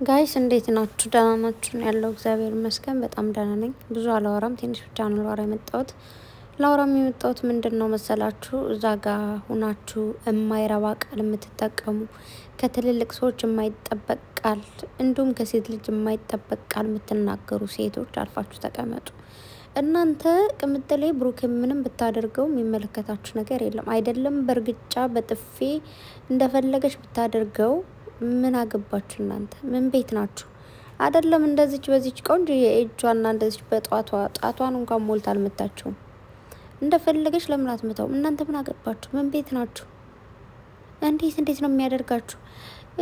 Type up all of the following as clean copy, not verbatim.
ጋይስ እንዴት ናችሁ? ደህና ናችሁ? ያለው እግዚአብሔር ይመስገን በጣም ደህና ነኝ። ብዙ አላወራም፣ ትንሽ ብቻ ነው ላወራ የመጣሁት። ላወራም የመጣሁት ምንድነው መሰላችሁ? እዛ ጋር ሁናችሁ የማይረባ ቃል የምትጠቀሙ ከትልልቅ ሰዎች የማይጠበቅ ቃል እንዲሁም ከሴት ልጅ የማይጠበቅ ቃል የምትናገሩ ሴቶች አልፋችሁ ተቀመጡ። እናንተ ቅምጥሌ ብሩክ ምንም ብታደርገው የሚመለከታችሁ ነገር የለም። አይደለም በእርግጫ በጥፌ እንደፈለገች ብታደርገው ምን አገባችሁ እናንተ? ምን ቤት ናችሁ? አይደለም እንደዚች በዚች ቆንጆ የእጇና እንደዚች ጣቷን እንኳን ሞልታ አልመታችሁም። እንደፈለገች ለምን አትመታው? እናንተ ምን አገባችሁ? ምን ቤት ናችሁ? እንዴት ነው የሚያደርጋችሁ?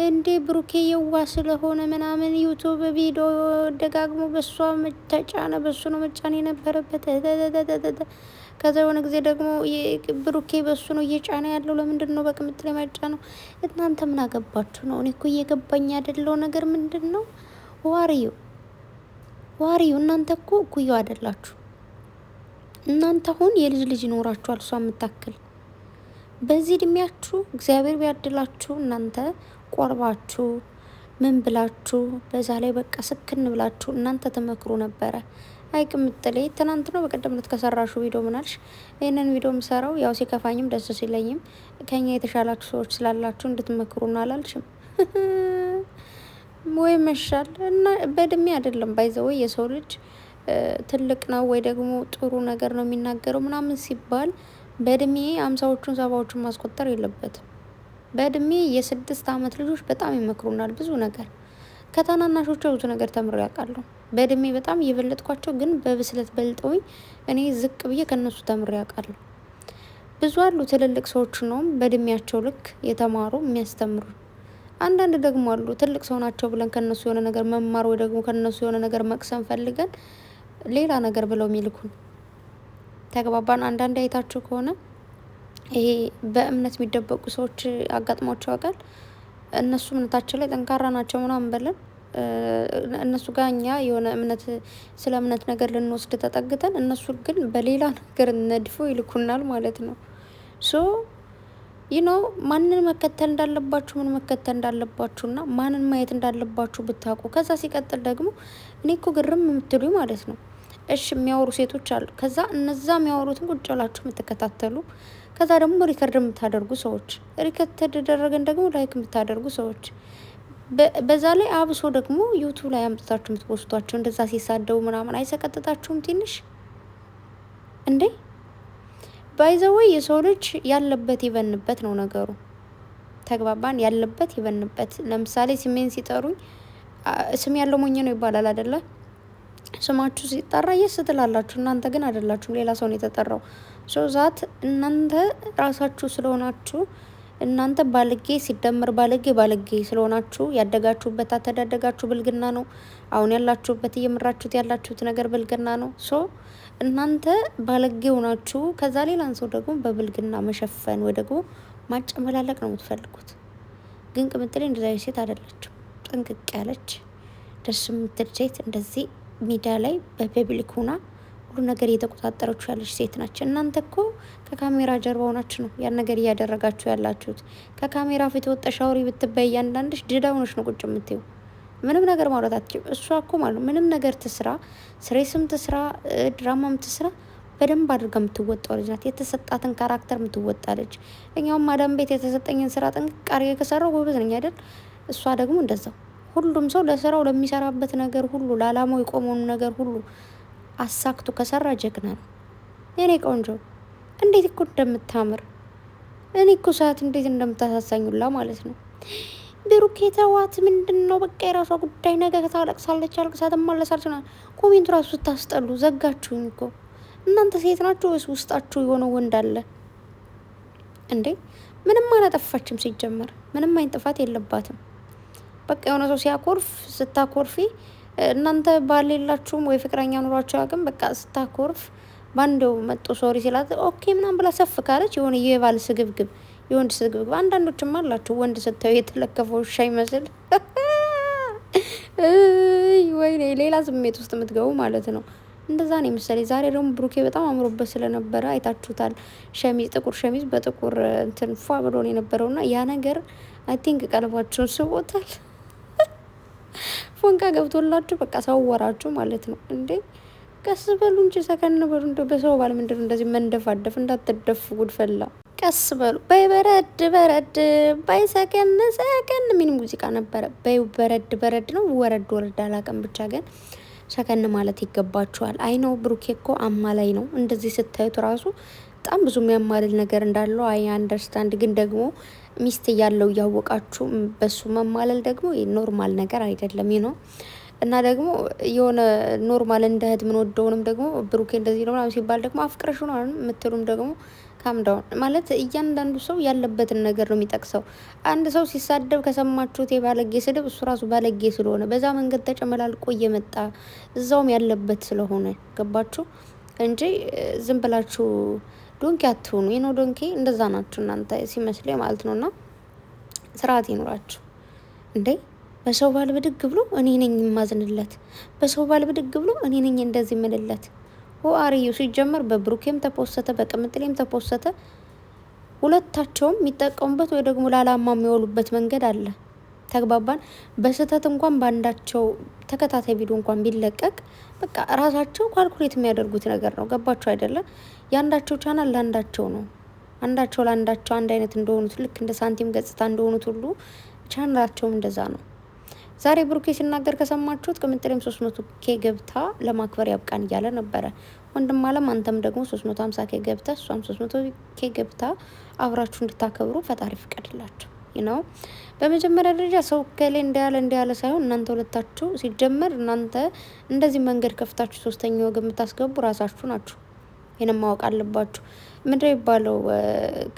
እንዴ ብሩኬ የዋ ስለሆነ ምናምን ዩቱብ ቪዲዮ ደጋግሞ በሷ ተጫነ፣ በሱ ነው መጫን የነበረበት። ከዛ የሆነ ጊዜ ደግሞ ብሩኬ በሱ ነው እየጫነ ያለው። ለምንድን ነው በቅምጥል የመጫ ነው? እናንተ ምን አገባችሁ ነው? እኔ እኮ እየገባኝ ያደለው ነገር ምንድን ነው? ዋሪዩ እናንተ እኮ እኩያው አይደላችሁ። እናንተ አሁን የልጅ ልጅ ይኖራችኋል፣ እሷ የምታክል በዚህ እድሜያችሁ እግዚአብሔር ቢያድላችሁ እናንተ ቆርባችሁ ምን ብላችሁ በዛ ላይ በቃ ስክን ብላችሁ እናንተ ተመክሩ ነበረ። አይ ቅምጥሌ ትናንት ነው በቀደም ዕለት ከሰራሹ ቪዲዮ ምናልሽ? ይህንን ቪዲዮ ምሰራው ያው ሲከፋኝም ደስ ሲለኝም ከኛ የተሻላችሁ ሰዎች ስላላችሁ እንድትመክሩና አላልሽም ወይ መሻል እና በእድሜ አይደለም ባይዘወይ የሰው ልጅ ትልቅ ነው ወይ ደግሞ ጥሩ ነገር ነው የሚናገረው ምናምን ሲባል በእድሜ 50ዎቹን 70ዎቹን ማስቆጠር የለበትም። በእድሜ የ6 አመት ልጆች በጣም ይመክሩናል ብዙ ነገር። ከታናናሾቹ ብዙ ነገር ተምሬ ያውቃለሁ። በእድሜ በጣም እየበለጥኳቸው ግን በብስለት በልጠውኝ እኔ ዝቅ ብዬ ከነሱ ተምሬ ያውቃለሁ። ብዙ አሉ ትልልቅ ሰዎች ነው በእድሜያቸው ልክ የተማሩ የሚያስተምሩ። አንዳንድ ደግሞ አሉ ትልቅ ሰው ናቸው ብለን ከነሱ የሆነ ነገር መማር ወይ ደግሞ ከነሱ የሆነ ነገር መቅሰም ፈልገን ሌላ ነገር ብለው የሚልኩን። ተግባባን? አንዳንድ አይታችሁ ከሆነ ይሄ በእምነት የሚደበቁ ሰዎች አጋጥሟቸው ያውቃል። እነሱ እምነታቸው ላይ ጠንካራ ናቸው ምናምን በለን እነሱ ጋር እኛ የሆነ እምነት ስለ እምነት ነገር ልንወስድ ተጠግተን እነሱ ግን በሌላ ነገር ነድፎ ይልኩናል ማለት ነው። ሶ ማንን መከተል እንዳለባችሁ ምን መከተል እንዳለባችሁና ማንን ማየት እንዳለባችሁ ብታውቁ። ከዛ ሲቀጥል ደግሞ እኔ እኮ ግርም የምትሉኝ ማለት ነው እሺ የሚያወሩ ሴቶች አሉ። ከዛ እነዛ የሚያወሩትን ቁጭ ብላችሁ የምትከታተሉ፣ ከዛ ደግሞ ሪከርድ የምታደርጉ ሰዎች፣ ሪከርድ ተደረገን ደግሞ ላይክ የምታደርጉ ሰዎች፣ በዛ ላይ አብሶ ደግሞ ዩቱብ ላይ አምጥታችሁ የምትፖስቷቸው እንደዛ ሲሳደቡ ምናምን አይሰቀጥጣችሁም ትንሽ እንዴ? ባይዘወይ የሰው ልጅ ያለበት ይበንበት ነው ነገሩ። ተግባባን? ያለበት ይበንበት። ለምሳሌ ስሜን ሲጠሩኝ ስም ያለው ሞኝ ነው ይባላል አይደለ? ስማችሁ ሲጠራ የስ ትላላችሁ። እናንተ ግን አይደላችሁም፣ ሌላ ሰው ነው የተጠራው። ዛት እናንተ ራሳችሁ ስለሆናችሁ እናንተ ባለጌ ሲደመር ባለጌ ስለሆናችሁ ያደጋችሁበት አተዳደጋችሁ ብልግና ነው። አሁን ያላችሁበት እየመራችሁት ያላችሁት ነገር ብልግና ነው። እናንተ ባለጌ ሆናችሁ ከዛ ሌላን ሰው ደግሞ በብልግና መሸፈን ወይ ደግሞ ማጨመላለቅ ነው የምትፈልጉት። ግን ቅምጥሌ እንደዛ ሴት አይደለችም። ጥንቅቅ ያለች ደስ የምትል ሴት እንደዚህ ሚዲያ ላይ በፐብሊክ ሆና ሁሉ ነገር እየተቆጣጠረችሁ ያለች ሴት ናቸው። እናንተ እኮ ከካሜራ ጀርባ ሆናችሁ ነው ያን ነገር እያደረጋችሁ ያላችሁት። ከካሜራ ፊት ወጣሽ አውሪ ብትበይ እያንዳንድሽ ድዳ ሆነሽ ነው ቁጭ የምትይው። ምንም ነገር ማውራት አትችልም። እሷ እኮ ማለት ምንም ነገር ትስራ፣ ስሬስም ትስራ፣ ድራማም ትስራ በደንብ አድርጋ የምትወጣው ልጅ ናት። የተሰጣትን ካራክተር የምትወጣ ልጅ። እኛውም ማዳም ቤት የተሰጠኝን ስራ ጠንቅቅ አድርጌ ከሰራው ጎበዝ ነኝ አይደል? እሷ ደግሞ እንደዛው። ሁሉም ሰው ለስራው ለሚሰራበት ነገር ሁሉ ለአላማው የቆመውን ነገር ሁሉ አሳክቶ ከሰራ ጀግና ነው። የኔ ቆንጆ እንዴት እኮ እንደምታምር እኔ እኮ ሰዓት እንዴት እንደምታሳሳኙላ ማለት ነው። ብሩኬ ተዋት፣ ምንድን ነው በቃ የራሷ ጉዳይ። ነገ ታለቅሳለች፣ አልቅሳ ትመለሳለች። ኮሜንቱ ራሱ ስታስጠሉ ዘጋችሁኝ እኮ። እናንተ ሴት ናችሁ ወይስ ውስጣችሁ የሆነ ወንድ አለ እንዴ? ምንም አላጠፋችም ሲጀመር፣ ምንም አይነት ጥፋት የለባትም። በቃ የሆነ ሰው ሲያኮርፍ ስታኮርፊ እናንተ ባል የላችሁም ወይ ፍቅረኛ ኑሯቸው ያቅም በቃ ስታኮርፍ ባንዴው መጦ ሶሪ ሲላት ኦኬ ምናምን ብላ ሰፍ ካለች የሆነ የባል ስግብግብ የወንድ ስግብግብ። አንዳንዶችም አላችሁ ወንድ ስታዩ የተለከፈው ውሻ ይመስል ወይኔ ሌላ ስሜት ውስጥ የምትገቡ ማለት ነው። እንደዛ ነው የመሰለኝ። ዛሬ ደግሞ ብሩኬ በጣም አምሮበት ስለነበረ አይታችሁታል። ሸሚዝ ጥቁር ሸሚዝ በጥቁር እንትን ፏ ብሎ ነው የነበረውና ያ ነገር አይ ቲንክ ቀልባችሁን ስቦታል። ፎንቃ ገብቶላችሁ በቃ ሰወራችሁ ማለት ነው እንዴ። ቀስ በሉ እንጂ ሰከን በሉ። እንደ በሰው ባል ምንድን ነው እንደዚህ መንደፋደፍ? እንዳትደፉ ጉድፈላ። ቀስ በሉ በይ። በረድ በረድ በይ። ሰከን ሰከን የሚል ሙዚቃ ነበረ። በይ በረድ በረድ ነው ወረድ ወረድ አላውቅም። ብቻ ግን ሰከን ማለት ይገባችኋል። አይ ነው ብሩኬ እኮ አማላይ ነው። እንደዚህ ስታዩት ራሱ በጣም ብዙ የሚያማልል ነገር እንዳለው አይ አንደርስታንድ። ግን ደግሞ ሚስት እያለው እያወቃችሁ በሱ መማለል ደግሞ ኖርማል ነገር አይደለም ነው። እና ደግሞ የሆነ ኖርማል እንደ እህት ምን ወደውንም ደግሞ ብሩኬ እንደዚህ ነው ምናምን ሲባል ደግሞ አፍቅረሽ ነው የምትሉም ደግሞ ካምዳውን ማለት እያንዳንዱ ሰው ያለበትን ነገር ነው የሚጠቅሰው። አንድ ሰው ሲሳደብ ከሰማችሁት የባለጌ ስድብ እሱ ራሱ ባለጌ ስለሆነ በዛ መንገድ ተጨመላልቆ እየመጣ እዛውም ያለበት ስለሆነ ገባችሁ እንጂ ዝም ብላችሁ ዶንኪ አትሆኑ። የነው ዶንኪ እንደዛ ናችሁ እናንተ ሲመስለኝ ማለት ነውና ስርዓት ይኖራችሁ እንዴ። በሰው ባል ብድግ ብሎ እኔ ነኝ የማዝንለት፣ በሰው ባል ብድግ ብሎ እኔ ነኝ እንደዚህ ምልለት። አርዩ ሲጀመር በብሩኬም ተፖሰተ በቅምጥሌም ተፖሰተ። ሁለታቸውም የሚጠቀሙበት ወይ ደግሞ ላላማ የሚወሉበት መንገድ አለ። ተግባባን። በስህተት እንኳን በአንዳቸው ተከታታይ ቪዲዮ እንኳን ቢለቀቅ በቃ ራሳቸው ካልኩሌት የሚያደርጉት ነገር ነው። ገባቸው አይደለም? የአንዳቸው ቻናል ለአንዳቸው ነው። አንዳቸው ለአንዳቸው አንድ አይነት እንደሆኑት ልክ እንደ ሳንቲም ገጽታ እንደሆኑት ሁሉ ቻናላቸውም እንደዛ ነው። ዛሬ ብሩኬ ሲናገር ከሰማችሁት ቅምጥሌም 300K ገብታ ለማክበር ያብቃን እያለ ነበረ። ወንድም አለም አንተም ደግሞ 350K ገብታ እሷም 300K ገብታ አብራችሁ እንድታከብሩ ፈጣሪ ፍቀድላችሁ ነው። በመጀመሪያ ደረጃ ሰው ከሌ እንዲያለ ሳይሆን እናንተ ሁለታችሁ ሲጀመር እናንተ እንደዚህ መንገድ ከፍታችሁ ሶስተኛ ወገን የምታስገቡ ራሳችሁ ናችሁ። ይሄን ማወቅ አለባችሁ። ምንድነው ይባለው?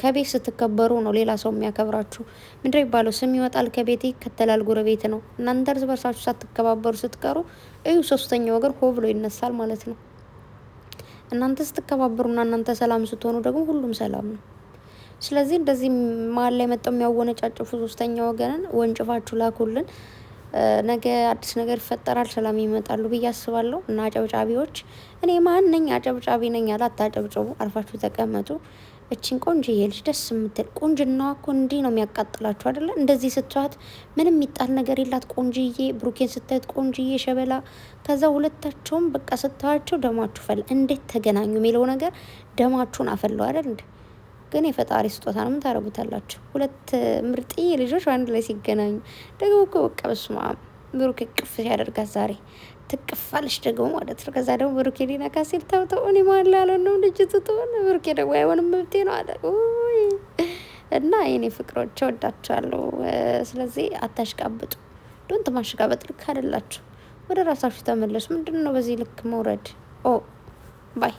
ከቤት ስትከበሩ ነው ሌላ ሰው የሚያከብራችሁ። ምንድነው ይባለው? ስም ይወጣል ከቤት ይከተላል ጎረቤት ነው። እናንተ እርስ በርሳችሁ ሳትከባበሩ ስትቀሩ እዩ ሶስተኛ ወገን ሆ ብሎ ይነሳል ማለት ነው። እናንተ ስትከባበሩና እናንተ ሰላም ስትሆኑ ደግሞ ሁሉም ሰላም ነው። ስለዚህ እንደዚህ መሀል ላይ መጣው የሚያወነጫጭፉ ሶስተኛ ወገንን ወንጭፋችሁ ላኩልን። ነገ አዲስ ነገር ይፈጠራል፣ ሰላም ይመጣሉ ብዬ አስባለሁ። እና አጨብጫቢዎች እኔ ማን ነኝ? አጨብጫቢ ነኝ ያለ አታጨብጭቡ፣ አርፋችሁ ተቀመጡ። እቺን ቆንጅዬ ልጅ ደስ የምትል ቁንጅናዋ እኮ እንዲህ ነው የሚያቃጥላችሁ አይደለ? እንደዚህ ስትዋት ምንም የሚጣል ነገር የላት ቆንጅዬ። ብሩኬን ስታዩት ቆንጅዬ ሸበላ። ከዛ ሁለታቸውም በቃ ስታዋቸው ደማችሁ ፈላ። እንዴት ተገናኙ የሚለው ነገር ደማችሁን አፈለው አይደል እንዴ? ግን የፈጣሪ ስጦታ ነው። ምን ታረጉታላችሁ? ሁለት ምርጥዬ ልጆች አንድ ላይ ሲገናኙ ደግሞ እኮ በቃ በስመ አብ ብሩኬ ቅፍ ሲያደርጋት ዛሬ ትቅፋለች ደግሞ ማለት ነው። ከዛ ደግሞ ብሩኬ ሊነካ ሲል ተውተው እኔ ማን ላለ ነው ልጅ ትትሆን ብሩኬ ደግሞ አይሆንም መብቴ ነው አለ። እና የኔ ፍቅሮች ወዳችኋለሁ። ስለዚህ አታሽቃብጡ። ዶንት ማሽቃበጥ ልክ አይደላችሁ። ወደ ራሳችሁ ተመለሱ። ምንድን ነው በዚህ ልክ መውረድ? ባይ